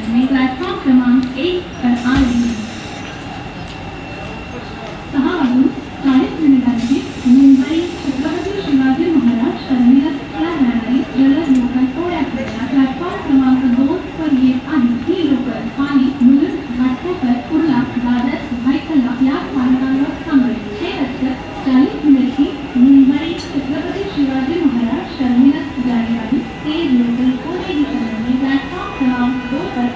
में प्लॅटफॉर्म क्रमांक 1 पर आ रही है। 6:40 मुंबई छत्रपती शिवाजी महाराज टर्मिनसला जाणारी जलद लोकल थोड्या वेळात प्लॅटफॉर्म क्रमांक 2 पर येत आहे। ही लोकल आणि मुलुंड घाटकोपर कुर्ला दादर भाईखला या स्थानकांवर थांबेल। हे रस्ते 40 मिनट की मुंबई छत्रपति शिवाजी महाराज टर्मिनस जाने वाली तेज लोकल को नहीं करने प्लेटफॉर्म क्रमांक 2 पर